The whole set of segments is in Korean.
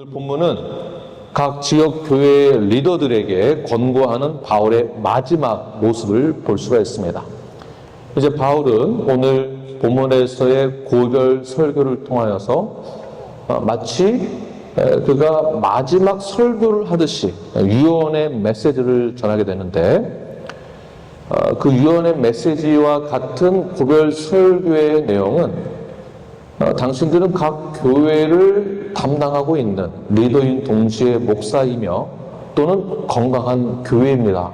오늘 본문은 각 지역 교회 리더들에게 권고하는 바울의 마지막 모습을 볼 수가 있습니다. 이제 바울은 오늘 본문에서의 고별 설교를 통하여서 마치 그가 마지막 설교를 하듯이 유언의 메시지를 전하게 되는데, 그 유언의 메시지와 같은 고별 설교의 내용은 당신들은 각 교회를 담당하고 있는 리더인 동시에 목사이며 또는 건강한 교회입니다.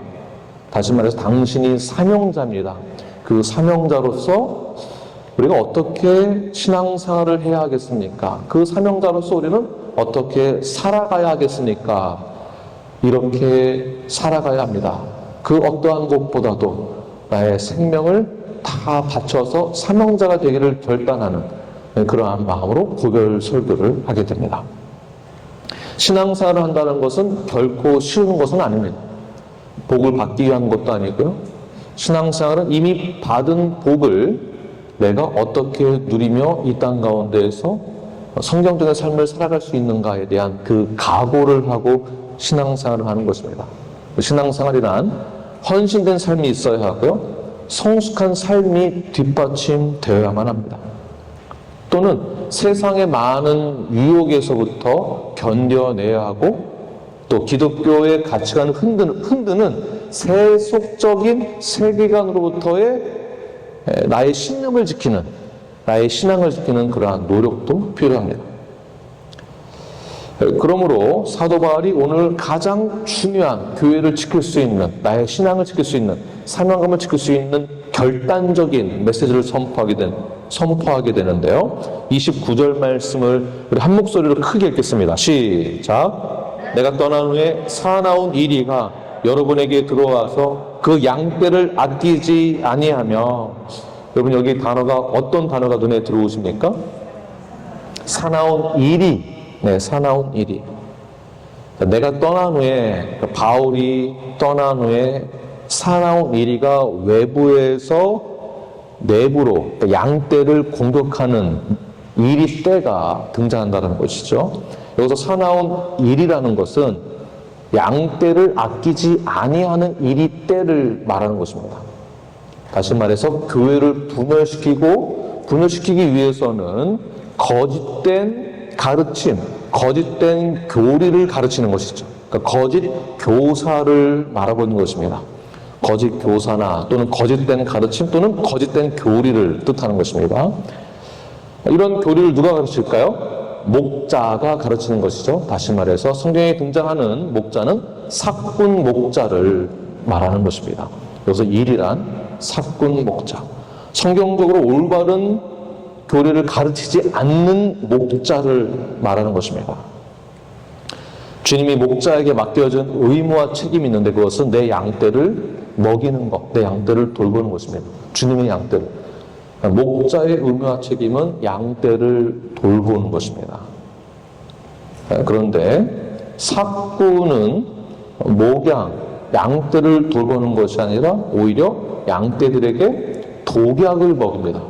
다시 말해서 당신이 사명자입니다. 그 사명자로서 우리가 어떻게 신앙생활을 해야 하겠습니까? 그 사명자로서 우리는 어떻게 살아가야 하겠습니까? 이렇게 살아가야 합니다. 그 어떠한 것보다도 나의 생명을 다 바쳐서 사명자가 되기를 결단하는 그러한 마음으로 고별 설교를 하게 됩니다. 신앙생활을 한다는 것은 결코 쉬운 것은 아닙니다. 복을 받기 위한 것도 아니고요. 신앙생활은 이미 받은 복을 내가 어떻게 누리며 이 땅 가운데에서 성경적인 삶을 살아갈 수 있는가에 대한 그 각오를 하고 신앙생활을 하는 것입니다. 신앙생활이란 헌신된 삶이 있어야 하고요. 성숙한 삶이 뒷받침되어야만 합니다. 또는 세상의 많은 유혹에서부터 견뎌내야 하고, 또 기독교의 가치관을 흔드는 세속적인 세계관으로부터의 나의 신념을 지키는, 나의 신앙을 지키는 그러한 노력도 필요합니다. 그러므로 사도 바울이 오늘 가장 중요한 교회를 지킬 수 있는, 나의 신앙을 지킬 수 있는, 사명감을 지킬 수 있는 결단적인 메시지를 선포하게 되는데요. 29절 말씀을 우리 한 목소리로 크게 읽겠습니다. 시작. 내가 떠난 후에 사나운 이리가 여러분에게 들어와서 그 양떼를 아끼지 아니하며. 여러분, 여기 단어가 어떤 단어가 눈에 들어오십니까? 사나운 이리. 네, 사나운 이리. 내가 떠난 후에, 바울이 떠난 후에 사나운 이리가 외부에서 내부로 양떼를 공격하는 이리 떼가 등장한다는 것이죠. 여기서 사나운 이리라는 것은 양떼를 아끼지 아니하는 이리 떼를 말하는 것입니다. 다시 말해서 교회를 분열시키기 위해서는 거짓된 가르침, 거짓된 교리를 가르치는 것이죠. 그러니까 거짓 교사를 말하고 있는 것입니다. 거짓 교사나 또는 거짓된 가르침 또는 거짓된 교리를 뜻하는 것입니다. 이런 교리를 누가 가르칠까요? 목자가 가르치는 것이죠. 다시 말해서 성경에 등장하는 목자는 사꾼 목자를 말하는 것입니다. 그래서 일이란 사꾼 목자. 성경적으로 올바른 교리를 가르치지 않는 목자를 말하는 것입니다. 주님이 목자에게 맡겨진 의무와 책임이 있는데, 그것은 내 양떼를 먹이는 것, 내 양떼를 돌보는 것입니다. 주님의 양떼를. 목자의 의무와 책임은 양떼를 돌보는 것입니다. 그런데 사꾼은 목양, 양떼를 돌보는 것이 아니라 오히려 양떼들에게 독약을 먹입니다.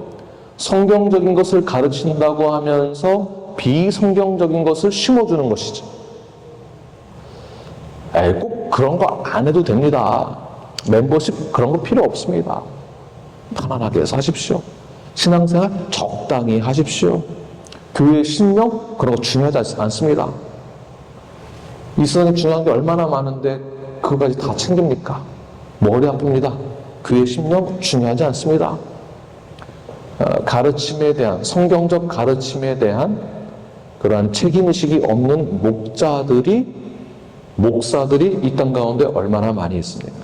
성경적인 것을 가르친다고 하면서 비성경적인 것을 심어주는 것이죠. 꼭 그런 거 안 해도 됩니다. 멤버십 그런 거 필요 없습니다. 편안하게 사십시오. 신앙생활 적당히 하십시오. 교회 신명 그런 거 중요하지 않습니다. 이 세상에 중요한 게 얼마나 많은데 그거까지 다 챙깁니까? 머리 아픕니다. 교회 신명 중요하지 않습니다. 가르침에 대한, 성경적 가르침에 대한 그러한 책임의식이 없는 목사들이 이 땅 가운데 얼마나 많이 있습니까?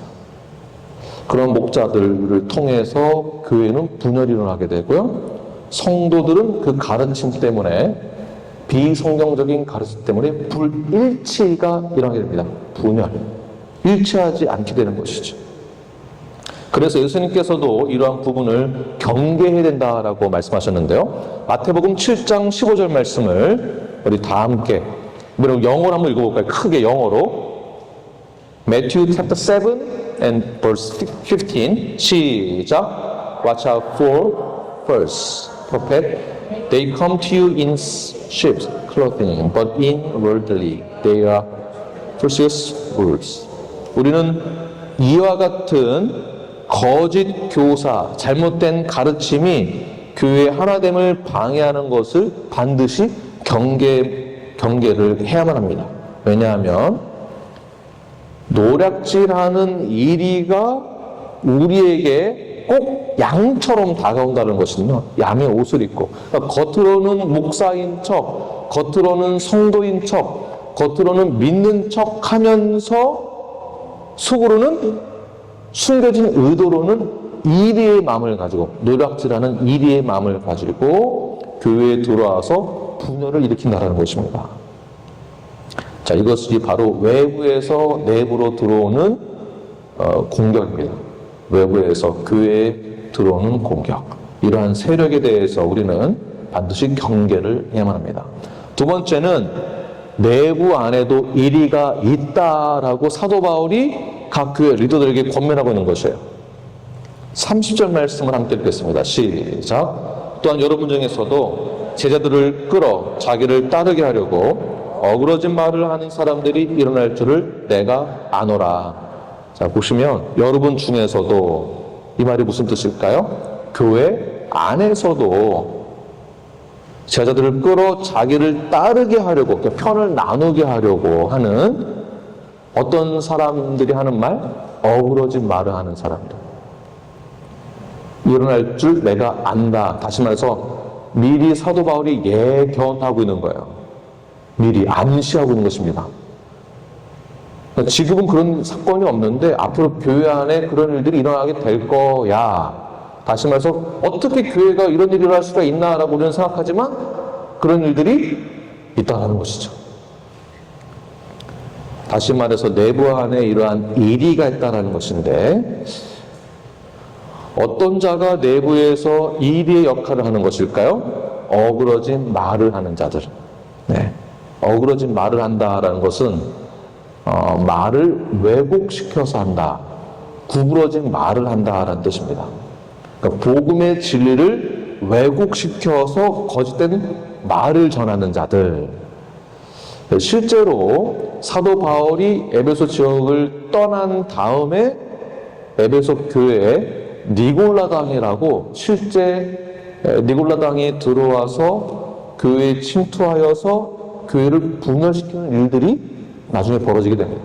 그런 목자들을 통해서 교회는 분열이 일어나게 되고요. 성도들은 그 가르침 때문에, 비성경적인 가르침 때문에 불일치가 일어나게 됩니다. 분열. 일치하지 않게 되는 것이죠. 그래서 예수님께서도 이러한 부분을 경계해야 된다라고 말씀하셨는데요. 마태복음 7장 15절 말씀을 우리 다 함께, 영어로 한번 읽어볼까요? 크게 영어로. Matthew chapter 7 and verse 15. 시작. Watch out for false prophet. They come to you in ships, clothing, but inwardly they are false wolves. 우리는 이와 같은 거짓 교사, 잘못된 가르침이 교회의 하나됨을 방해하는 것을 반드시 경계를 해야만 합니다. 왜냐하면 노략질하는 이리가 우리에게 꼭 양처럼 다가온다는 것은요, 양의 옷을 입고, 그러니까 겉으로는 목사인 척, 겉으로는 성도인 척, 겉으로는 믿는 척 하면서 속으로는 숨겨진 의도로는 이리의 마음을 가지고, 노략질하는 이리의 마음을 가지고 교회에 들어와서 분열을 일으킨다는 것입니다. 자, 이것이 바로 외부에서 내부로 들어오는 공격입니다. 외부에서 교회에 들어오는 공격. 이러한 세력에 대해서 우리는 반드시 경계를 해야만 합니다. 두 번째는 내부 안에도 이리가 있다라고 사도 바울이 각 교회 리더들에게 권면하고 있는 것이에요. 30절 말씀을 함께 읽겠습니다. 시작. 또한 여러분 중에서도 제자들을 끌어 자기를 따르게 하려고 어그러진 말을 하는 사람들이 일어날 줄을 내가 아노라. 자, 보시면 여러분 중에서도, 이 말이 무슨 뜻일까요? 교회 안에서도 제자들을 끌어 자기를 따르게 하려고, 편을 나누게 하려고 하는 어떤 사람들이 하는 말? 어그러진 말을 하는 사람들. 일어날 줄 내가 안다. 다시 말해서 미리 사도 바울이 예견하고 있는 거예요. 미리 암시하고 있는 것입니다. 지금은 그런 사건이 없는데 앞으로 교회 안에 그런 일들이 일어나게 될 거야. 다시 말해서 어떻게 교회가 이런 일이 일어날 수가 있나라고 우리는 생각하지만 그런 일들이 있다는 것이죠. 다시 말해서 내부 안에 이러한 이리가 있다는 것인데, 어떤 자가 내부에서 이리의 역할을 하는 것일까요? 어그러진 말을 하는 자들. 네. 어그러진 말을 한다라는 것은 말을 왜곡시켜서 한다, 구부러진 말을 한다라는 뜻입니다. 그러니까 복음의 진리를 왜곡시켜서 거짓된 말을 전하는 자들. 실제로 사도 바울이 에베소 지역을 떠난 다음에 에베소 교회에 니골라당이라고, 실제 니골라당이 들어와서 교회에 침투하여서 교회를 분열시키는 일들이 나중에 벌어지게 됩니다.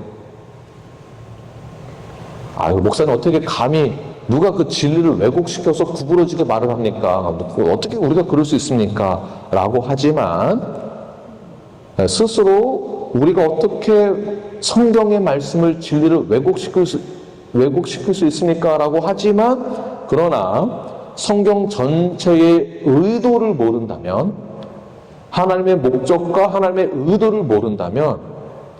아유, 목사님 어떻게 감히 누가 그 진리를 왜곡시켜서 구부러지게 말을 합니까? 어떻게 우리가 그럴 수 있습니까? 라고 하지만, 스스로 우리가 어떻게 성경의 말씀을, 진리를 왜곡시킬 수 있습니까? 라고 하지만, 그러나 성경 전체의 의도를 모른다면, 하나님의 목적과 하나님의 의도를 모른다면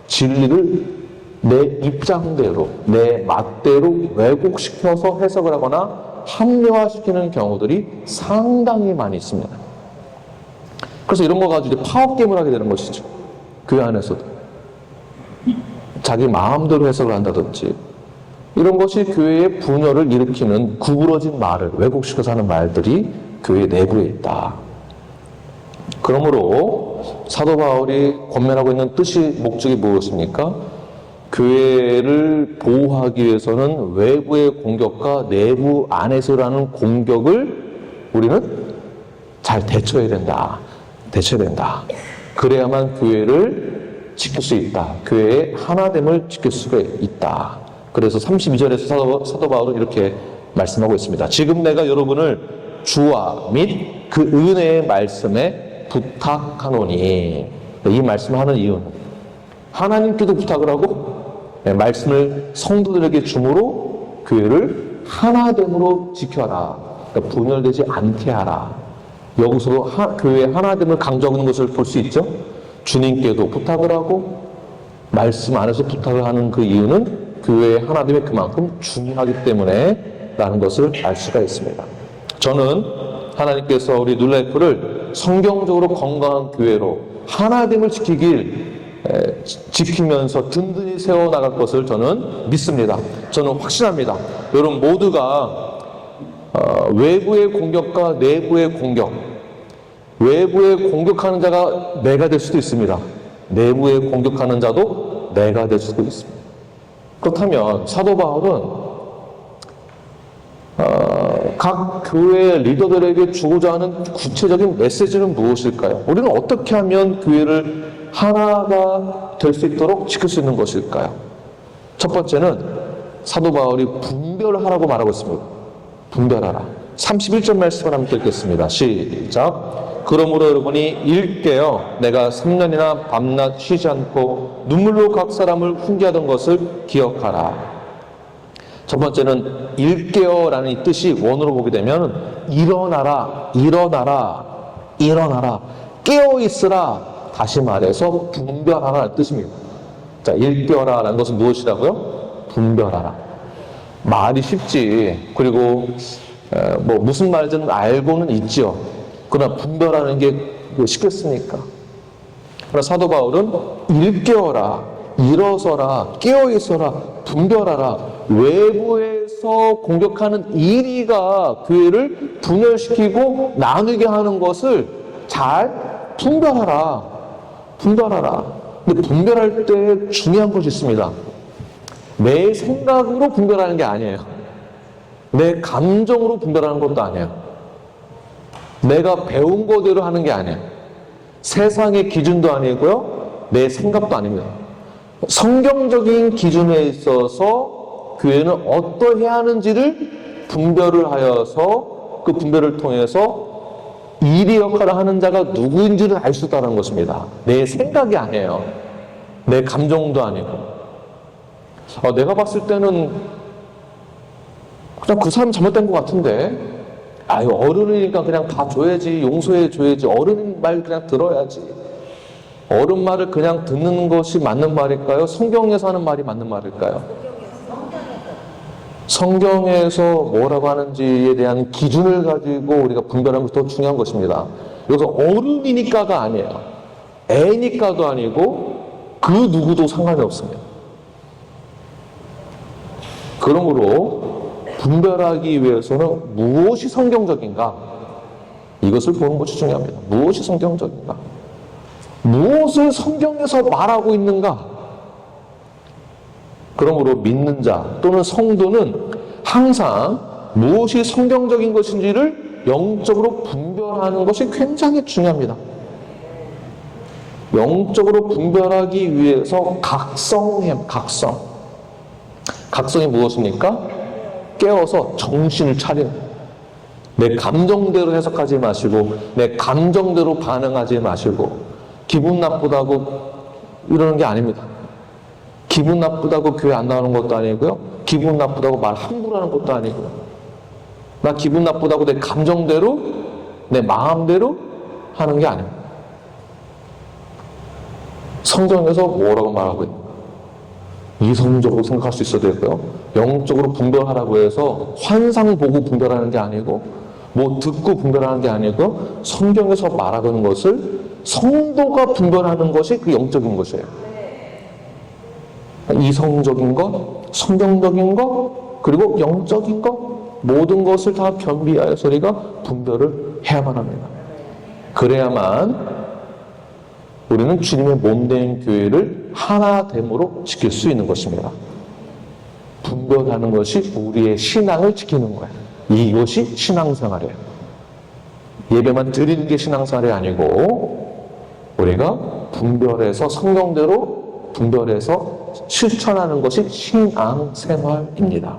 진리를 내 입장대로, 내 맛대로 왜곡시켜서 해석을 하거나 합리화시키는 경우들이 상당히 많이 있습니다. 그래서 이런 거 가지고 파워게임을 하게 되는 것이죠. 교회 안에서도. 자기 마음대로 해석을 한다든지, 이런 것이 교회의 분열을 일으키는 구부러진 말을 왜곡시켜서 하는 말들이 교회 내부에 있다. 그러므로 사도 바울이 권면하고 있는 뜻이, 목적이 무엇입니까? 교회를 보호하기 위해서는 외부의 공격과 내부 안에서 일어나는 공격을 우리는 잘 대처해야 된다. 그래야만 교회를 지킬 수 있다. 교회의 하나됨을 지킬 수가 있다. 그래서 32절에서 사도 바울은 이렇게 말씀하고 있습니다. 지금 내가 여러분을 주와 및 그 은혜의 말씀에 부탁하노니. 이 말씀을 하는 이유는 하나님께도 부탁을 하고 말씀을 성도들에게 주므로 교회를 하나됨으로 지켜라. 그러니까 분열되지 않게 하라. 여기서도 교회의 하나됨을 강조하고 있는 것을 볼 수 있죠. 주님께도 부탁을 하고 말씀 안에서 부탁을 하는 그 이유는 교회의 하나됨이 그만큼 중요하기 때문에 라는 것을 알 수가 있습니다. 저는 하나님께서 우리 뉴라이프를 성경적으로 건강한 교회로 하나됨을 지키면서 든든히 세워나갈 것을 저는 믿습니다. 저는 확신합니다. 여러분 모두가 외부의 공격과 내부의 공격, 외부에 공격하는 자가 내가 될 수도 있습니다. 내부에 공격하는 자도 내가 될 수도 있습니다. 그렇다면 사도 바울은 각 교회 리더들에게 주고자 하는 구체적인 메시지는 무엇일까요? 우리는 어떻게 하면 교회를 하나가 될 수 있도록 지킬 수 있는 것일까요? 첫 번째는 사도 바울이 분별하라고 말하고 있습니다. 분별하라. 31절 말씀을 한번 읽겠습니다. 시작. 그러므로 여러분이 일깨어 내가 3년이나 밤낮 쉬지 않고 눈물로 각 사람을 훈계하던 것을 기억하라. 첫 번째는 일깨어라는 이 뜻이 원어로 보게 되면 일어나라, 일어나라, 일어나라, 깨어있으라. 다시 말해서 분별하라는 뜻입니다. 자, 일깨어라라는 것은 무엇이라고요? 분별하라. 말이 쉽지. 그리고 뭐 무슨 말인지는 알고는 있죠. 그러나 분별하는 게 쉽겠습니까? 그러나 사도 바울은 일깨어라, 일어서라, 깨어있어라, 분별하라. 외부에서 공격하는 이리가 교회를 분열시키고 나누게 하는 것을 잘 분별하라. 분별하라. 근데 분별할 때 중요한 것이 있습니다. 내 생각으로 분별하는 게 아니에요. 내 감정으로 분별하는 것도 아니에요. 내가 배운 거대로 하는 게 아니에요. 세상의 기준도 아니고요. 내 생각도 아닙니다. 성경적인 기준에 있어서 교회는 어떠해야 하는지를 분별을 하여서 그 분별을 통해서 일의 역할을 하는 자가 누구인지를 알 수 있다는 것입니다. 내 생각이 아니에요. 내 감정도 아니고. 내가 봤을 때는 그냥 그 사람 잘못된 것 같은데, 아유, 어른이니까 그냥 다 줘야지, 용서해 줘야지, 어른 말 그냥 들어야지. 어른 말을 그냥 듣는 것이 맞는 말일까요? 성경에서 하는 말이 맞는 말일까요? 성경에서 뭐라고 하는지에 대한 기준을 가지고 우리가 분별하는 것이 더 중요한 것입니다. 여기서 어른이니까가 아니에요. 애니까도 아니고 그 누구도 상관이 없습니다. 그러므로 분별하기 위해서는 무엇이 성경적인가? 이것을 보는 것이 중요합니다. 무엇이 성경적인가? 무엇을 성경에서 말하고 있는가? 그러므로 믿는 자 또는 성도는 항상 무엇이 성경적인 것인지를 영적으로 분별하는 것이 굉장히 중요합니다. 영적으로 분별하기 위해서 각성해요. 각성이 무엇입니까? 깨어서 정신을 차리는, 내 감정대로 해석하지 마시고 내 감정대로 반응하지 마시고 기분 나쁘다고 이러는 게 아닙니다. 기분 나쁘다고 교회 안 나오는 것도 아니고요. 기분 나쁘다고 말 함부로 하는 것도 아니고요. 나 기분 나쁘다고 내 감정대로, 내 마음대로 하는 게 아닙니다. 성경에서 뭐라고 말하고 있는가? 이성적으로 생각할 수 있어야 되고요. 영적으로 분별하라고 해서 환상 보고 분별하는 게 아니고 뭐 듣고 분별하는 게 아니고 성경에서 말하는 것을 성도가 분별하는 것이 그 영적인 것이에요. 이성적인 것, 성경적인 것, 그리고 영적인 것, 모든 것을 다 겸비하여서 우리가 분별을 해야만 합니다. 그래야만 우리는 주님의 몸된 교회를 하나됨으로 지킬 수 있는 것입니다. 분별하는 것이 우리의 신앙을 지키는 거예요. 이것이 신앙생활이에요. 예배만 드리는 게 신앙생활이 아니고 우리가 분별해서 성경대로 분별해서 실천하는 것이 신앙생활입니다.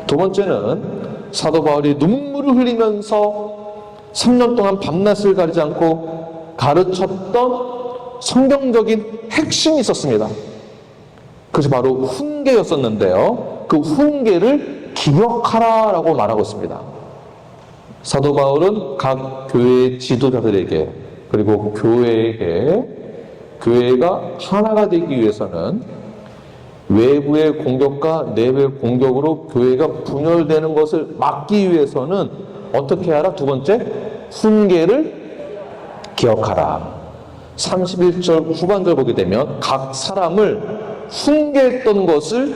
두 번째는 사도 바울이 눈물을 흘리면서 3년 동안 밤낮을 가리지 않고 가르쳤던 성경적인 핵심이 있었습니다. 그것이 바로 훈계였었는데요. 그 훈계를 기억하라라고 말하고 있습니다. 사도 바울은 각 교회의 지도자들에게 그리고 교회에게 교회가 하나가 되기 위해서는 외부의 공격과 내부의 공격으로 교회가 분열되는 것을 막기 위해서는 어떻게 하라? 두 번째, 훈계를 기억하라. 31절 후반절 보게 되면 각 사람을 훈계했던 것을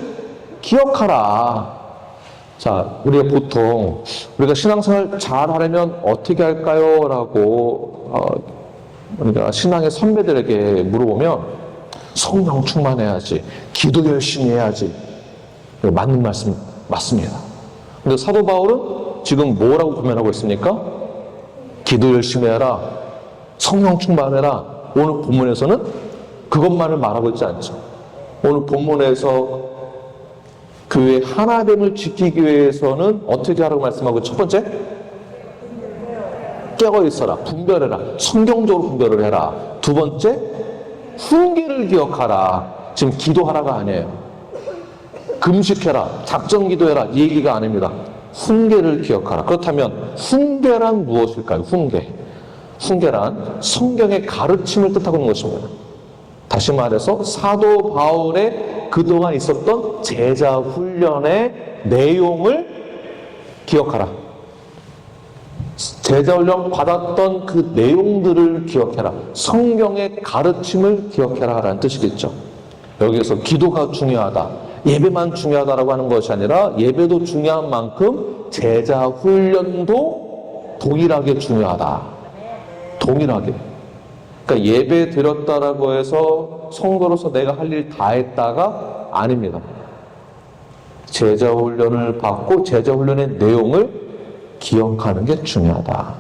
기억하라. 자, 우리가 신앙생활 잘 하려면 어떻게 할까요? 라고, 우리가 신앙의 선배들에게 물어보면 성령 충만해야지, 기도 열심히 해야지. 맞는 말씀, 맞습니다. 근데 사도 바울은 지금 뭐라고 고면하고 있습니까? 기도 열심히 해라, 성령 충만해라. 오늘 본문에서는 그것만을 말하고 있지 않죠. 오늘 본문에서 교회 하나됨을 지키기 위해서는 어떻게 하라고 말씀하고, 첫 번째, 깨어 있어라, 분별해라, 성경적으로 분별을 해라. 두 번째, 훈계를 기억하라. 지금 기도하라가 아니에요. 금식해라, 작정 기도해라, 이 얘기가 아닙니다. 훈계를 기억하라. 그렇다면 훈계란 무엇일까요? 훈계란 성경의 가르침을 뜻하고 있는 것입니다. 다시 말해서 사도 바울의 그동안 있었던 제자 훈련의 내용을 기억하라. 제자 훈련 받았던 그 내용들을 기억해라. 성경의 가르침을 기억해라 라는 뜻이겠죠. 여기에서 기도가 중요하다, 예배만 중요하다라고 하는 것이 아니라 예배도 중요한 만큼 제자 훈련도 동일하게 중요하다. 동일하게. 그러니까 예배 드렸다라고 해서 성도로서 내가 할 일 다 했다가 아닙니다. 제자 훈련을 받고 제자 훈련의 내용을 기억하는 게 중요하다.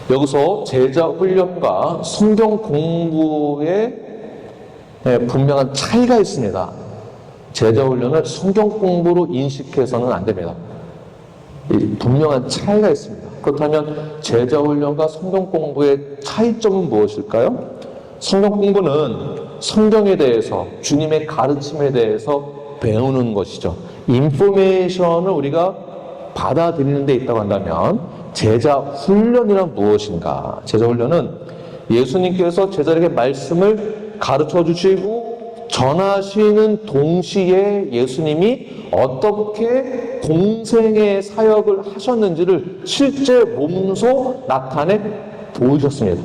여기서 제자 훈련과 성경 공부에 분명한 차이가 있습니다. 제자 훈련을 성경 공부로 인식해서는 안 됩니다. 분명한 차이가 있습니다. 그렇다면 제자 훈련과 성경 공부의 차이점은 무엇일까요? 성경 공부는 성경에 대해서, 주님의 가르침에 대해서 배우는 것이죠. 인포메이션을 우리가 받아들이는 데 있다고 한다면, 제자 훈련이란 무엇인가? 제자 훈련은 예수님께서 제자에게 말씀을 가르쳐 주시고 전하시는 동시에 예수님이 어떻게 공생의 사역을 하셨는지를 실제 몸소 나타내 보이셨습니다.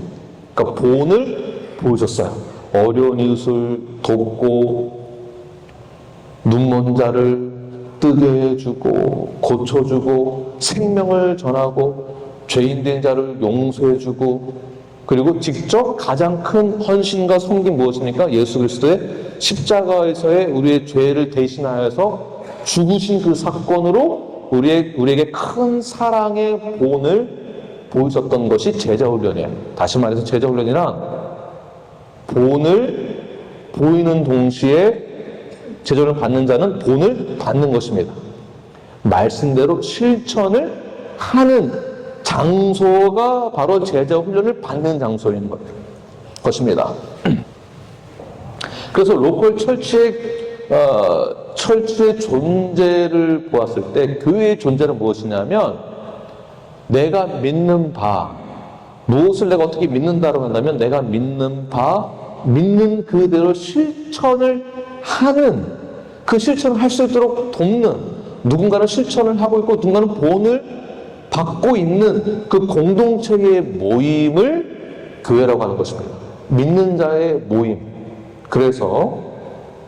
그러니까 본을 보여줬어요. 어려운 이웃을 돕고, 눈먼 자를 뜨게 해주고, 고쳐주고, 생명을 전하고, 죄인된 자를 용서해주고, 그리고 직접 가장 큰 헌신과 섬김 무엇입니까? 예수 그리스도의 십자가에서의 우리의 죄를 대신하여서 죽으신 그 사건으로 우리에게 큰 사랑의 본을 보여줬던 것이 제자훈련이에요. 다시 말해서 제자훈련이란 본을 보이는 동시에 제자훈련 받는 자는 본을 받는 것입니다. 말씀대로 실천을 하는 장소가 바로 제자 훈련을 받는 장소인 것입니다. 그래서 로컬 철치의 존재를 보았을 때 교회의 존재는 무엇이냐면, 내가 믿는 바, 무엇을 내가 어떻게 믿는다고 한다면 내가 믿는 바, 믿는 그대로 실천을 하는, 그 실천을 할 수 있도록 돕는, 누군가는 실천을 하고 있고 누군가는 본을 받고 있는 그 공동체의 모임을 교회라고 하는 것입니다. 믿는 자의 모임. 그래서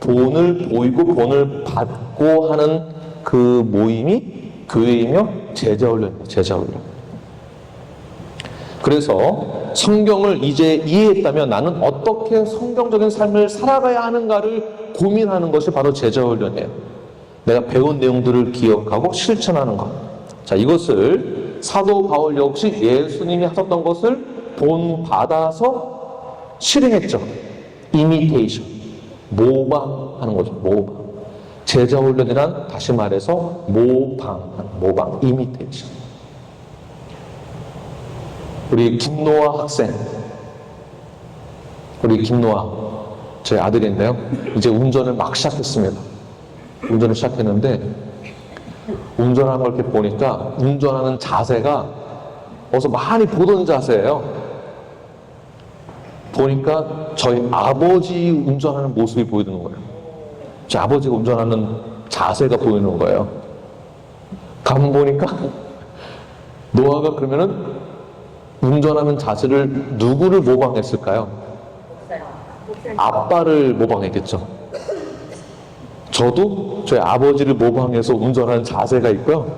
본을 보이고 본을 받고 하는 그 모임이 교회이며 제자훈련입니다. 제자훈련. 그래서 성경을 이제 이해했다면 나는 어떻게 성경적인 삶을 살아가야 하는가를 고민하는 것이 바로 제자훈련이에요. 내가 배운 내용들을 기억하고 실천하는 것. 자, 이것을 사도 바울 역시 예수님이 하셨던 것을 본받아서 실행했죠. 이미테이션. 모방하는 거죠. 모방. 제자훈련이란 다시 말해서 모방, 이미테이션. 우리 김노아 학생, 우리 김노아, 제 아들인데요. 이제 운전을 막 시작했습니다. 운전을 시작했는데 운전하는 걸 이렇게 보니까 운전하는 자세가 어디서 많이 보던 자세예요. 보니까 저희 아버지 운전하는 모습이 보이는 거예요. 제 아버지가 운전하는 자세가 보이는 거예요. 가만 보니까 노아가 그러면은 운전하는 자세를 누구를 모방했을까요? 아빠를 모방했겠죠. 저도 저희 아버지를 모방해서 운전하는 자세가 있고요.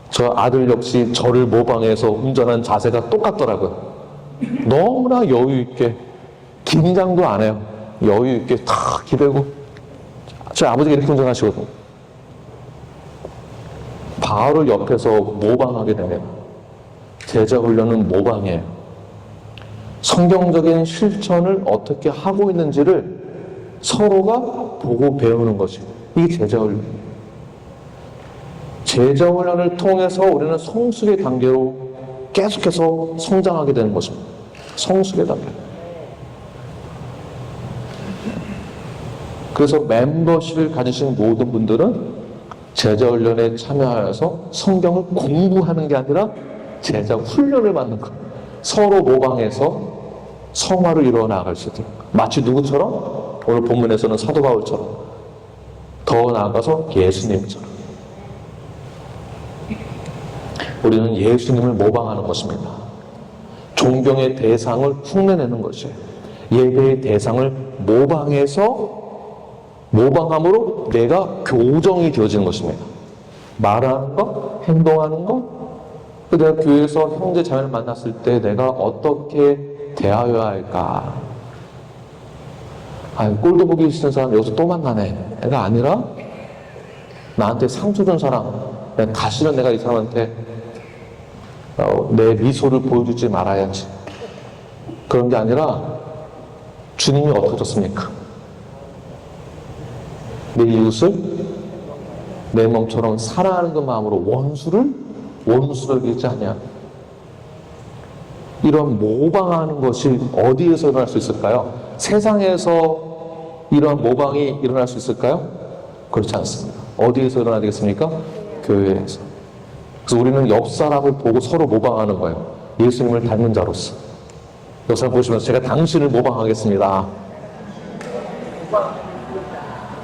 저 아들 역시 저를 모방해서 운전하는 자세가 똑같더라고요. 너무나 여유 있게, 긴장도 안 해요. 여유 있게 탁 기대고. 저희 아버지가 이렇게 운전하시거든요. 바로 옆에서 모방하게 되네요. 제자 훈련은 모방이에요. 성경적인 실천을 어떻게 하고 있는지를 서로가 보고 배우는 것이, 이게 제자 훈련. 제자 훈련을 통해서 우리는 성숙의 단계로 계속해서 성장하게 되는 것입니다. 성숙의 단계. 그래서 멤버십을 가지신 모든 분들은 제자 훈련에 참여하여서 성경을 공부하는 게 아니라 제자 훈련을 받는 것. 서로 모방해서 성화를 이루어 나아갈 수 있도록. 마치 누구처럼? 오늘 본문에서는 사도 바울처럼. 더 나아가서 예수님처럼. 우리는 예수님을 모방하는 것입니다. 존경의 대상을 흉내내는 것이에요. 예배의 대상을 모방함으로 내가 교정이 되어지는 것입니다. 말하는 것, 행동하는 것, 내가 교회에서 형제 자매를 만났을 때 내가 어떻게 대하여야 할까? 꼴도 보기 싫은 사람 여기서 또 만나네. 가 아니라 나한테 상처 준 사람, 다시는 내가 이 사람한테 내 미소를 보여주지 말아야지. 그런 게 아니라 주님이 어떻게 줬습니까? 내 이웃을 내 몸처럼 사랑하는 그 마음으로 원수를 여기지 않냐. 이런 모방하는 것이 어디에서 일어날 수 있을까요? 세상에서 이런 모방이 일어날 수 있을까요? 그렇지 않습니다. 어디에서 일어나야 되겠습니까? 교회에서. 그래서 우리는 옆 사람을 보고 서로 모방하는 거예요. 예수님을 닮은 자로서. 옆 사람 보시면서 제가 당신을 모방하겠습니다.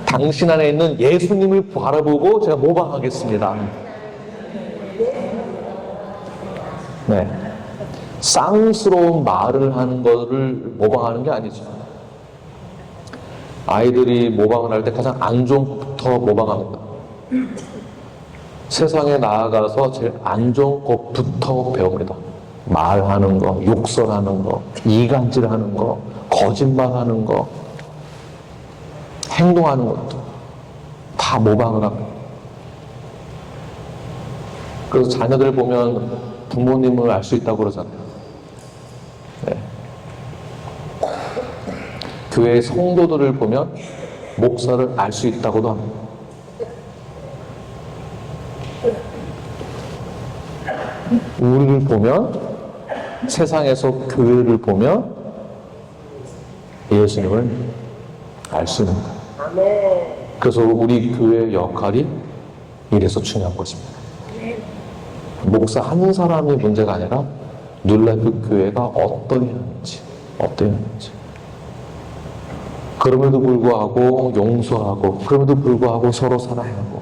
당신 안에 있는 예수님을 바라보고 제가 모방하겠습니다. 네. 쌍스러운 말을 하는 것을 모방하는 게 아니죠. 아이들이 모방을 할 때 가장 안 좋은 것부터 모방합니다. 세상에 나아가서 제일 안 좋은 것부터 배웁니다. 말하는 거, 욕설하는 거, 이간질하는 거, 거짓말하는 거, 행동하는 것도 다 모방을 합니다. 그래서 자녀들 보면 부모님을 알 수 있다고 그러잖아요. 네. 교회 성도들을 보면 목사를 알 수 있다고도 합니다. 우리를 보면, 세상에서 교회를 보면 예수님을 알 수 있는 거예요. 그래서 우리 교회의 역할이 이래서 중요한 것입니다. 목사 한 사람이 문제가 아니라 뉴라이프 교회가 어떠했는지. 그럼에도 불구하고 용서하고, 그럼에도 불구하고 서로 사랑하고,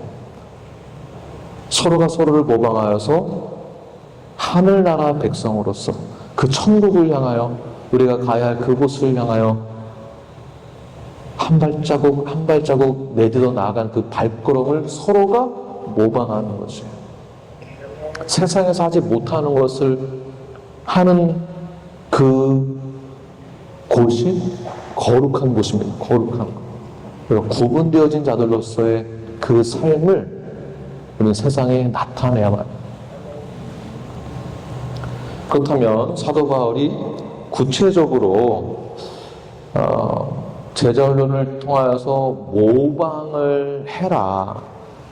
서로가 서로를 모방하여서 하늘나라 백성으로서 그 천국을 향하여, 우리가 가야 할 그곳을 향하여 한 발자국 내딛어 나아간 그 발걸음을 서로가 모방하는 것이에요. 세상에서 하지 못하는 것을 하는 그 곳이 거룩한 곳입니다. 거룩한 곳. 그리고 구분되어진 자들로서의 그 삶을 우리는 세상에 나타내야만 합니다. 그렇다면 사도 바울이 구체적으로 제자 훈련을 통하여서 모방을 해라.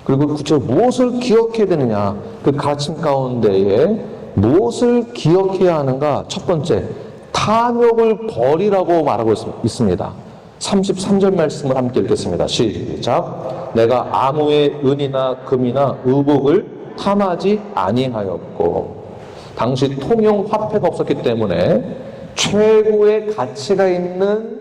그리고 구체적으로 무엇을 기억해야 되느냐. 그 가르침 가운데에 무엇을 기억해야 하는가. 첫 번째, 탐욕을 버리라고 말하고 있습니다. 33절 말씀을 함께 읽겠습니다. 시작. 내가 아무의 은이나 금이나 의복을 탐하지 아니하였고. 당시 통용 화폐가 없었기 때문에 최고의 가치가 있는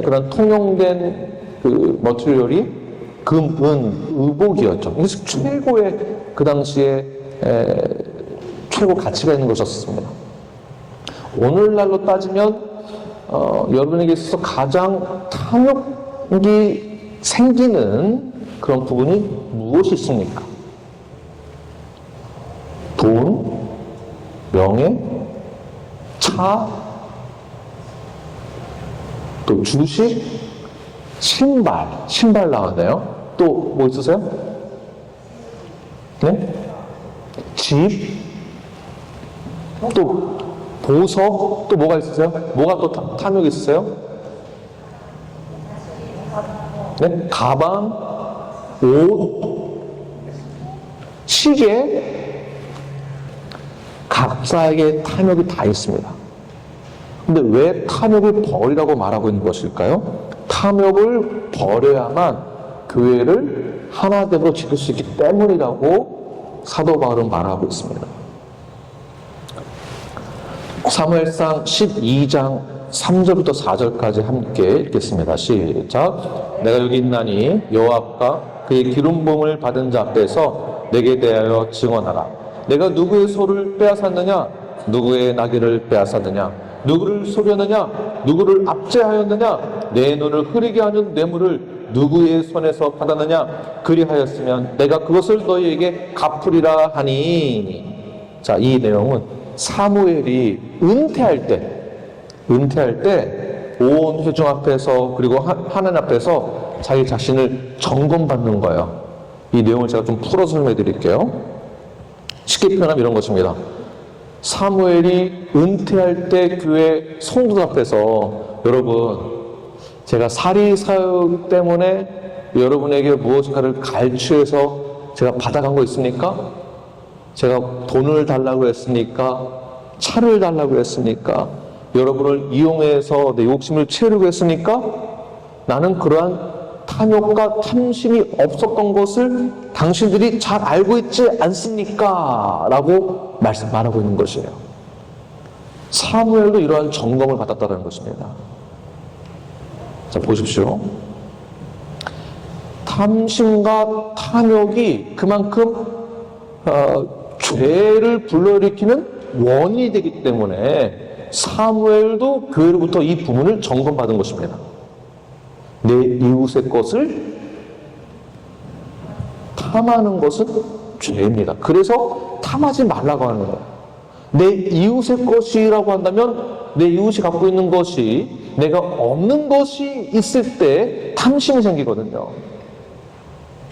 그런 통용된 그 머티리얼이 금, 은, 의복이었죠. 그래서 최고의 그 당시에 최고 가치가 있는 것이었습니다. 오늘날로 따지면 여러분에게 있어서 가장 탐욕이 생기는 그런 부분이 무엇이 있습니까? 돈, 명예, 차, 또 주식, 신발 나왔네요. 또 뭐 있으세요? 네? 집, 또 보석, 또 뭐가 있으세요? 뭐가 또 탐욕이 있으세요? 네? 가방, 옷, 시계, 각자에게 탐욕이 다 있습니다. 근데 왜 탐욕을 버리라고 말하고 있는 것일까요? 탐욕을 버려야만 교회를 하나됨으로 지킬 수 있기 때문이라고 사도 바울은 말하고 있습니다. 사무엘상 12장 3절부터 4절까지 함께 읽겠습니다. 시작. 내가 여기 있나니 여호와 앞과 그의 기름 부음을 받은 자 앞에서 내게 대하여 증언하라. 내가 누구의 소를 빼앗았느냐? 누구의 나귀를 빼앗았느냐? 누구를 속였느냐? 누구를 압제하였느냐? 내 눈을 흐리게 하는 뇌물을 누구의 손에서 받았느냐? 그리하였으면 내가 그것을 너희에게 갚으리라 하니. 자, 이 내용은 사무엘이 은퇴할 때 온 회중 앞에서 그리고 하나님 앞에서 자기 자신을 점검받는 거예요. 이 내용을 제가 좀 풀어서 설명해 드릴게요. 쉽게 표현하면 이런 것입니다. 사무엘이 은퇴할 때 교회 성도들 앞에서 여러분, 제가 사리사욕 때문에 여러분에게 무엇인가를 갈취해서 제가 받아간 거 있습니까? 제가 돈을 달라고 했습니까? 차를 달라고 했습니까? 여러분을 이용해서 내 욕심을 채우려고 했습니까? 나는 그러한 탐욕과 탐심이 없었던 것을 당신들이 잘 알고 있지 않습니까? 라고 말하고 있는 것이에요. 사무엘도 이러한 점검을 받았다는 것입니다. 자, 보십시오. 탐심과 탐욕이 그만큼 죄를 불러일으키는 원인이 되기 때문에 사무엘도 교회로부터 이 부분을 점검받은 것입니다. 내 이웃의 것을 탐하는 것은 죄입니다. 그래서 탐하지 말라고 하는 거예요. 내 이웃의 것이라고 한다면 내 이웃이 갖고 있는 것이 내가 없는 것이 있을 때 탐심이 생기거든요.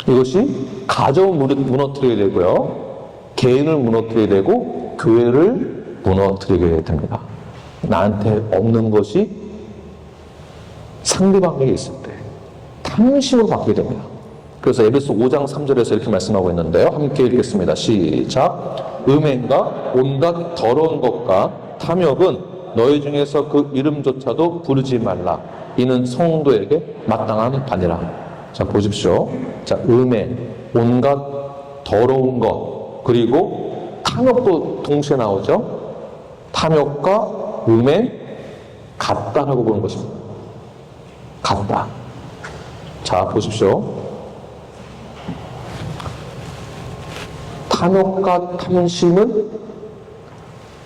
이것이 가정을 무너뜨리게 되고요. 개인을 무너뜨리게 되고 교회를 무너뜨리게 됩니다. 나한테 없는 것이 상대방에게 있을 때 탐심으로 바뀌게 됩니다. 그래서 에베소 5장 3절에서 이렇게 말씀하고 있는데요. 함께 읽겠습니다. 시작. 음행과 온갖 더러운 것과 탐욕은 너희 중에서 그 이름조차도 부르지 말라. 이는 성도에게 마땅한 바니라. 자, 보십시오. 자, 음행, 온갖 더러운 것, 그리고 탐욕도 동시에 나오죠. 탐욕과 음행, 같다라고 보는 것입니다. 같다. 자, 보십시오. 탐욕과 탐심은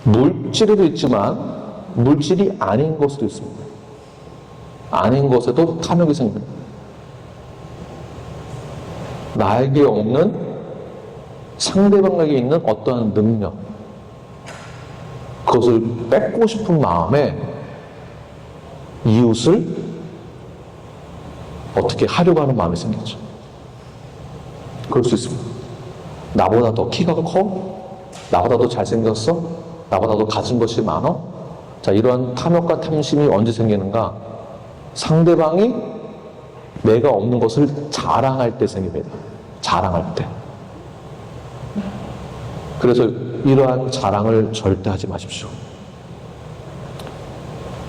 물질에도 있지만 물질이 아닌 것도 있습니다. 아닌 것에도 탐욕이 생깁니다. 나에게 없는 상대방에게 있는 어떠한 능력, 그것을 뺏고 싶은 마음에 이웃을 어떻게 하려고 하는 마음이 생기죠. 그럴 수 있습니다. 나보다 더 키가 커? 나보다 더 잘생겼어? 나보다 더 가진 것이 많아? 자, 이러한 탐욕과 탐심이 언제 생기는가? 상대방이 내가 없는 것을 자랑할 때 생깁니다. 자랑할 때. 그래서 이러한 자랑을 절대 하지 마십시오.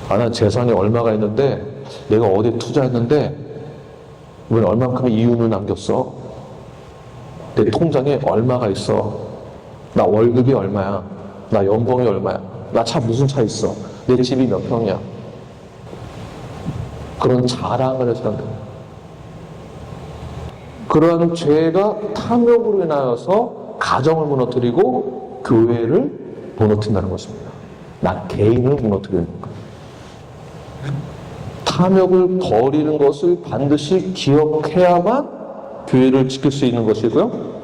난 재산이 얼마가 있는데 내가 어디에 투자했는데 왜 얼만큼의 이윤을 남겼어? 내 통장에 얼마가 있어? 나 월급이 얼마야? 나 연봉이 얼마야? 나 차 무슨 차 있어? 내 집이 몇 평이야? 그런 자랑을 해서 안 됩니다. 그러한 죄가 탐욕으로 인하여서 가정을 무너뜨리고 교회를 무너뜨린다는 것입니다. 나 개인을 무너뜨리는 거예요. 탐욕을 버리는 것을 반드시 기억해야만 교회를 지킬 수 있는 것이고요.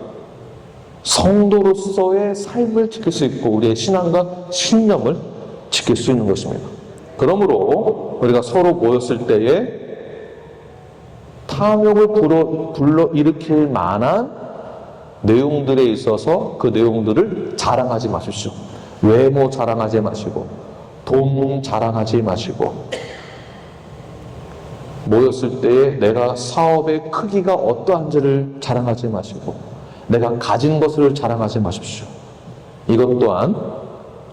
성도로서의 삶을 지킬 수 있고 우리의 신앙과 신념을 지킬 수 있는 것입니다. 그러므로 우리가 서로 모였을 때에 탐욕을 불러일으킬 만한 내용들에 있어서 그 내용들을 자랑하지 마십시오. 외모 자랑하지 마시고 돈 자랑하지 마시고 모였을 때에 내가 사업의 크기가 어떠한지를 자랑하지 마시고 내가 가진 것을 자랑하지 마십시오. 이것 또한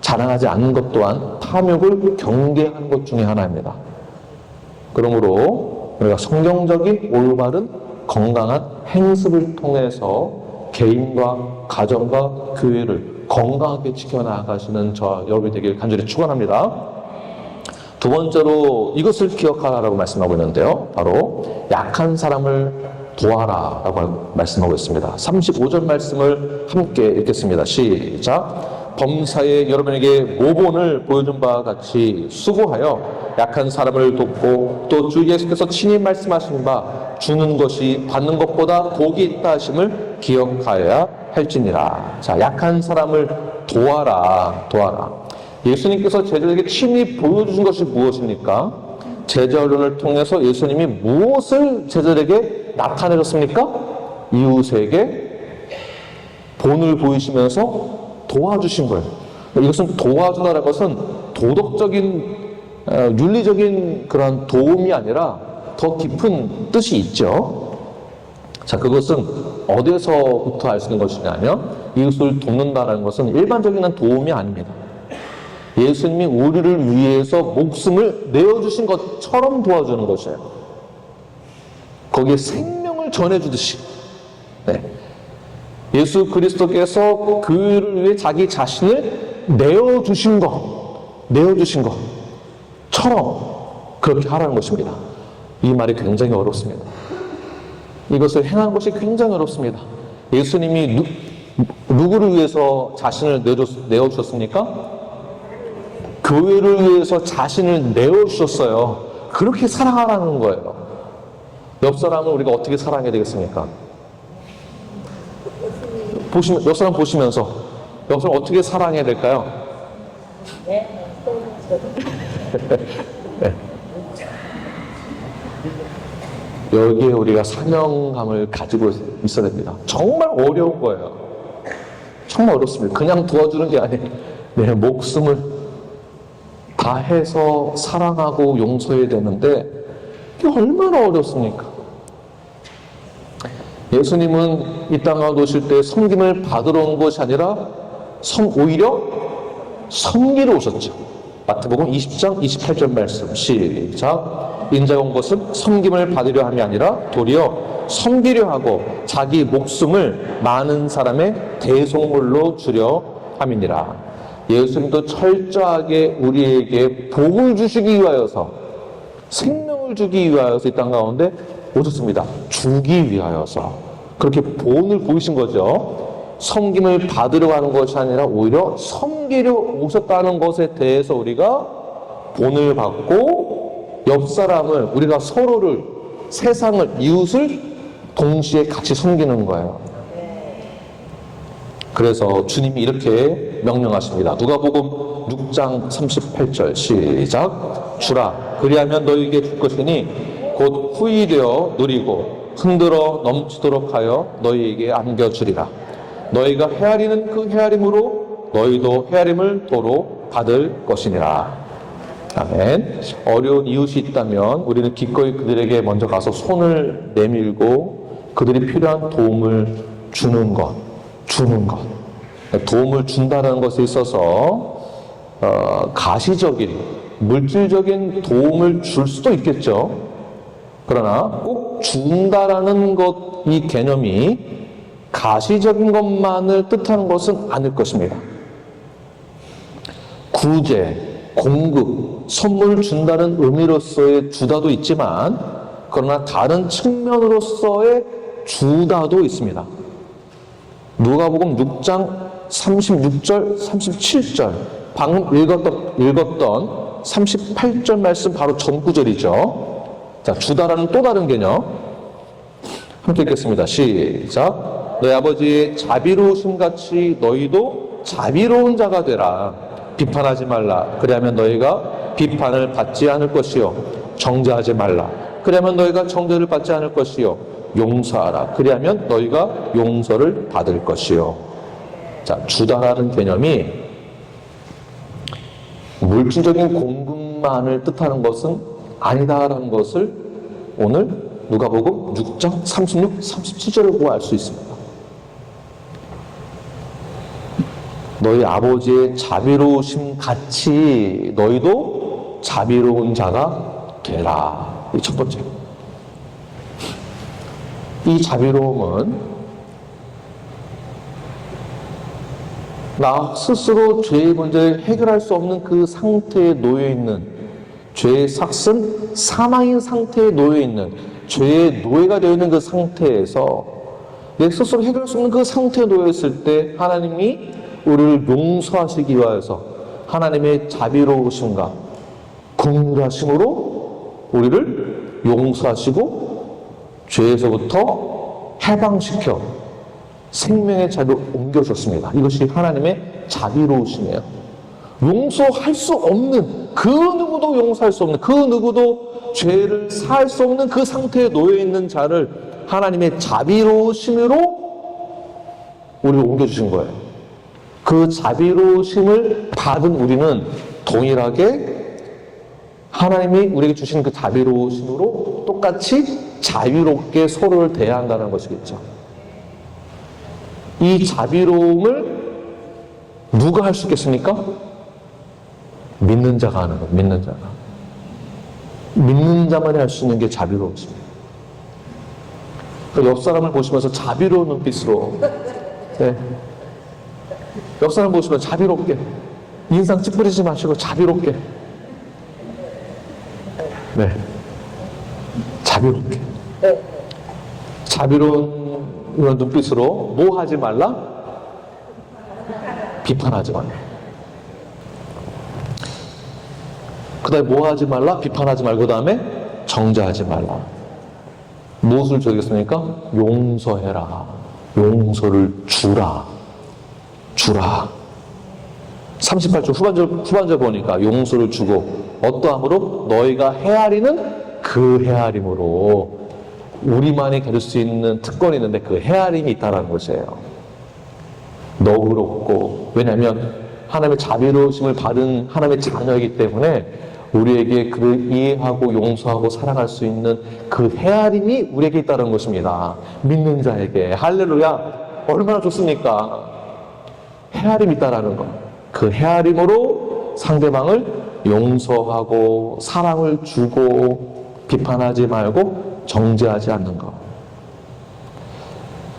자랑하지 않는 것 또한 탐욕을 경계하는 것 중에 하나입니다. 그러므로 우리가 성경적인 올바른 건강한 행습을 통해서 개인과 가정과 교회를 건강하게 지켜나가시는 저 여러분이 되길 간절히 축원합니다. 두 번째로 이것을 기억하라고 말씀하고 있는데요. 바로 약한 사람을 도와라 라고 말씀하고 있습니다. 35절 말씀을 함께 읽겠습니다. 시작. 범사에 여러분에게 모본을 보여준 바와 같이 수고하여 약한 사람을 돕고 또 주 예수께서 친히 말씀하신 바 주는 것이 받는 것보다 복이 있다 하심을 기억하여야 할지니라. 자, 약한 사람을 도와라. 예수님께서 제자들에게 친히 보여주신 것이 무엇입니까? 제자훈련을 통해서 예수님이 무엇을 제자들에게 나타내셨습니까? 이웃에게 본을 보이시면서 도와주신 거예요. 이것은 도와주다라는 것은 도덕적인 윤리적인 그런 도움이 아니라 더 깊은 뜻이 있죠. 자, 그것은 어디서부터 알 수 있는 것이냐면 이웃을 돕는다는 것은 일반적인 도움이 아닙니다. 예수님이 우리를 위해서 목숨을 내어주신 것처럼 도와주는 것이에요. 거기에 생명을 전해주듯이. 네. 예수 그리스도께서 교회를 위해 자기 자신을 내어주신 것처럼 그렇게 하라는 것입니다. 이 말이 굉장히 어렵습니다. 이것을 행하는 것이 굉장히 어렵습니다. 예수님이 누구를 위해서 자신을 내어주셨습니까? 교회를 위해서 자신을 내어주셨어요. 그렇게 사랑하라는 거예요. 옆 사람을 우리가 어떻게 사랑해야 되겠습니까? 옆 사람 보시면서 옆 사람 어떻게 사랑해야 될까요? 네. 여기에 우리가 사명감을 가지고 있어야 됩니다. 정말 어려운 거예요. 정말 어렵습니다. 그냥 도와주는 게 아니에요. 내 목숨을 다 해서 사랑하고 용서해야 되는데 이게 얼마나 어렵습니까? 예수님은 이 땅에 오실 때 섬김을 받으러 온 것이 아니라 오히려 섬기러 오셨죠. 마태복음 20장 28절 말씀 시작. 인자가 온 것은 섬김을 받으려 함이 아니라 도리어 섬기려 하고 자기 목숨을 많은 사람의 대속물로 주려 함이니라. 예수님도 철저하게 우리에게 복을 주시기 위하여서 생명을 주기 위하여서 이 땅 가운데 오셨습니다. 주기 위하여서 그렇게 본을 보이신 거죠. 섬김을 받으려 하는 것이 아니라 오히려 섬기려 오셨다는 것에 대해서 우리가 본을 받고 옆 사람을 우리가 서로를 세상을 이웃을 동시에 같이 섬기는 거예요. 그래서 주님이 이렇게 명령하십니다. 누가복음 6장 38절 시작. 주라 그리하면 너희에게 줄 것이니 곧 후이되어 누리고 흔들어 넘치도록 하여 너희에게 안겨주리라. 너희가 헤아리는 그 헤아림으로 너희도 헤아림을 도로 받을 것이니라. 아멘. 어려운 이웃이 있다면 우리는 기꺼이 그들에게 먼저 가서 손을 내밀고 그들이 필요한 도움을 주는 것. 도움을 준다는 것에 있어서 가시적인 물질적인 도움을 줄 수도 있겠죠. 그러나 꼭 준다라는 것, 이 개념이 가시적인 것만을 뜻하는 것은 아닐 것입니다. 구제, 공급, 선물을 준다는 의미로서의 주다도 있지만 그러나 다른 측면으로서의 주다도 있습니다. 누가복음 6장 36절, 37절 방금 읽었던 38절 말씀 바로 전 구절이죠. 자, 주다라는 또 다른 개념. 함께 읽겠습니다. 시작. 너희 아버지의 자비로우심 같이 너희도 자비로운 자가 되라. 비판하지 말라. 그리하면 너희가 비판을 받지 않을 것이요. 정죄하지 말라. 그리하면 너희가 정죄를 받지 않을 것이요. 용서하라. 그리하면 너희가 용서를 받을 것이요. 자, 주다라는 개념이 물질적인 공급만을 뜻하는 것은 아니다라는 것을 오늘 누가복음 6장 36, 37절을 보고 알 수 있습니다. 너희 아버지의 자비로우심 같이 너희도 자비로운 자가 되라. 이 첫 번째. 이 자비로움은 나 스스로 죄의 문제를 해결할 수 없는 그 상태에 놓여 있는, 죄의 삭슨 사망인 상태에 놓여 있는, 죄의 노예가 되어 있는 그 상태에서 내 스스로 해결할 수 없는 그 상태에 놓여 있을 때 하나님이 우리를 용서하시기 위하여서 하나님의 자비로우심과 긍휼하심으로 우리를 용서하시고 죄에서부터 해방시켜 생명의 자리로 옮겨줬습니다. 이것이 하나님의 자비로우심이에요. 용서할 수 없는, 그 누구도 용서할 수 없는, 그 누구도 죄를 사할 수 없는 그 상태에 놓여있는 자를 하나님의 자비로우심으로 우리를 옮겨주신 거예요. 그 자비로우심을 받은 우리는 동일하게 하나님이 우리에게 주신 그 자비로우심으로 똑같이 자유롭게 서로를 대한다는 것이겠죠. 이 자비로움을 누가 할 수 있겠습니까? 믿는 자가 하는 것, 믿는 자가. 믿는 자만이 할 수 있는 게 자비로움입니다. 옆 사람을 보시면서 자비로운 눈빛으로, 네. 옆 사람 보시면 자비롭게, 인상 찌푸리지 마시고 자비롭게, 네. 자비롭게. 자비로운 이런 눈빛으로 뭐 하지 말라? 비판하지 말라. 그 다음에 뭐 하지 말라? 비판하지 말고 그 다음에 정죄하지 말라. 무엇을 저기겠습니까? 용서해라. 용서를 주라. 주라. 38절 후반절 보니까 용서를 주고 어떠함으로? 너희가 헤아리는 그 헤아림으로. 우리만이 가질 수 있는 특권이 있는데 그 헤아림이 있다는 것이에요. 너그럽고, 왜냐하면 하나님의 자비로우심을 받은 하나님의 자녀이기 때문에 우리에게 그를 이해하고 용서하고 사랑할 수 있는 그 헤아림이 우리에게 있다는 것입니다. 믿는 자에게. 할렐루야. 얼마나 좋습니까? 헤아림이 있다는 것. 그 헤아림으로 상대방을 용서하고 사랑을 주고 비판하지 말고 정죄하지 않는 것.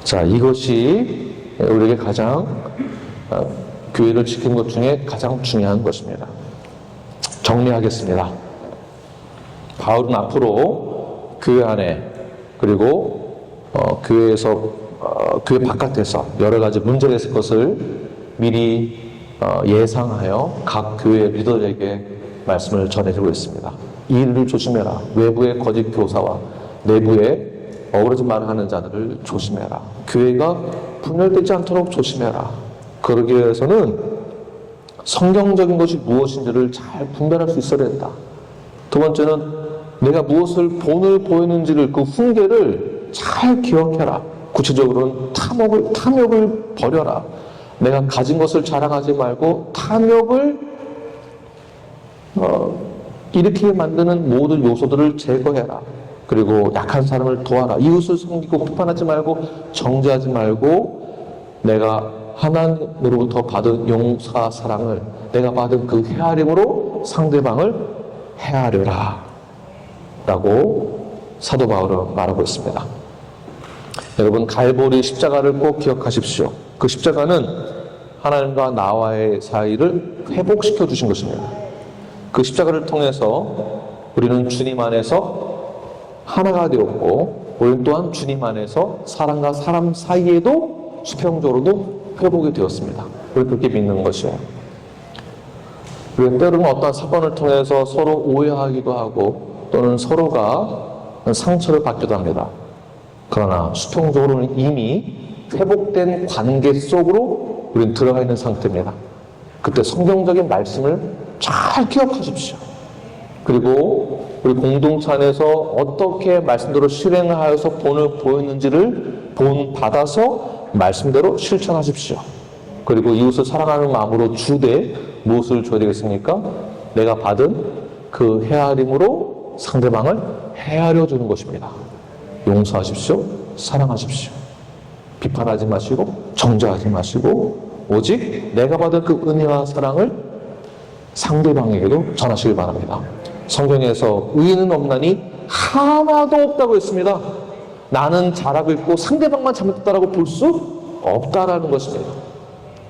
자, 이것이 우리에게 가장 교회를 지키는 것 중에 가장 중요한 것입니다. 정리하겠습니다. 바울은 앞으로 교회 안에 그리고 교회에서 교회 바깥에서 여러 가지 문제가 있을 것을 미리 예상하여 각 교회 리더에게 말씀을 전해주고 있습니다. 이 일을 조심해라. 외부의 거짓 교사와 내부에 어그러진 말을 하는 자들을 조심해라. 교회가 분열되지 않도록 조심해라. 그러기 위해서는 성경적인 것이 무엇인지를 잘 분별할 수 있어야 된다. 두 번째는 내가 무엇을 본을 보이는지를 그 훈계를 잘 기억해라. 구체적으로는 탐욕을 버려라. 내가 가진 것을 자랑하지 말고 탐욕을 일으키게 만드는 모든 요소들을 제거해라. 그리고 약한 사람을 도와라. 이웃을 섬기고 비판하지 말고 정죄하지 말고 내가 하나님으로부터 받은 용서 사랑을 내가 받은 그 헤아림으로 상대방을 헤아려라 라고 사도 바울은 말하고 있습니다. 여러분, 갈보리 십자가를 꼭 기억하십시오. 그 십자가는 하나님과 나와의 사이를 회복시켜 주신 것입니다. 그 십자가를 통해서 우리는 주님 안에서 하나가 되었고 우리는 또한 주님 안에서 사람과 사람 사이에도 수평적으로도 회복이 되었습니다. 우리 그렇게 믿는 것이에요. 우리가 때로는 어떤 사건을 통해서 서로 오해하기도 하고 또는 서로가 상처를 받기도 합니다. 그러나 수평적으로는 이미 회복된 관계 속으로 우리는 들어가 있는 상태입니다. 그때 성경적인 말씀을 잘 기억하십시오. 그리고 우리 공동체 안에서 어떻게 말씀대로 실행하여서 본을 보였는지를 본받아서 말씀대로 실천하십시오. 그리고 이웃을 사랑하는 마음으로 주되 무엇을 줘야 되겠습니까? 내가 받은 그 헤아림으로 상대방을 헤아려 주는 것입니다. 용서하십시오. 사랑하십시오. 비판하지 마시고 정죄하지 마시고 오직 내가 받은 그 은혜와 사랑을 상대방에게도 전하시길 바랍니다. 성경에서 의인은 없나니 하나도 없다고 했습니다. 나는 잘하고 있고 상대방만 잘못했다라고 볼 수 없다라는 것입니다.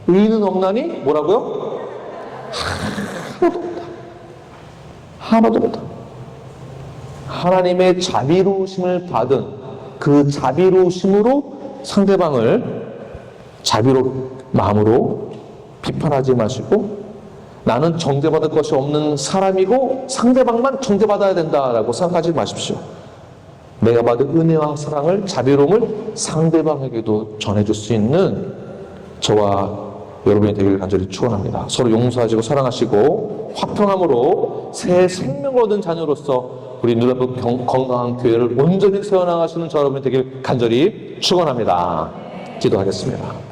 의인은 없나니 뭐라고요? 하나도 없다. 하나도 없다. 하나님의 자비로우심을 받은 그 자비로우심으로 상대방을 자비로운 마음으로 비판하지 마시고 나는 정죄받을 것이 없는 사람이고 상대방만 정죄받아야 된다라고 생각하지 마십시오. 내가 받은 은혜와 사랑을 자비로움을 상대방에게도 전해줄 수 있는 저와 여러분이 되기를 간절히 축원합니다. 서로 용서하시고 사랑하시고 화평함으로 새 생명을 얻은 자녀로서 우리 눈앞에 건강한 교회를 온전히 세워나가시는 저 여러분이 되길 간절히 축원합니다. 기도하겠습니다.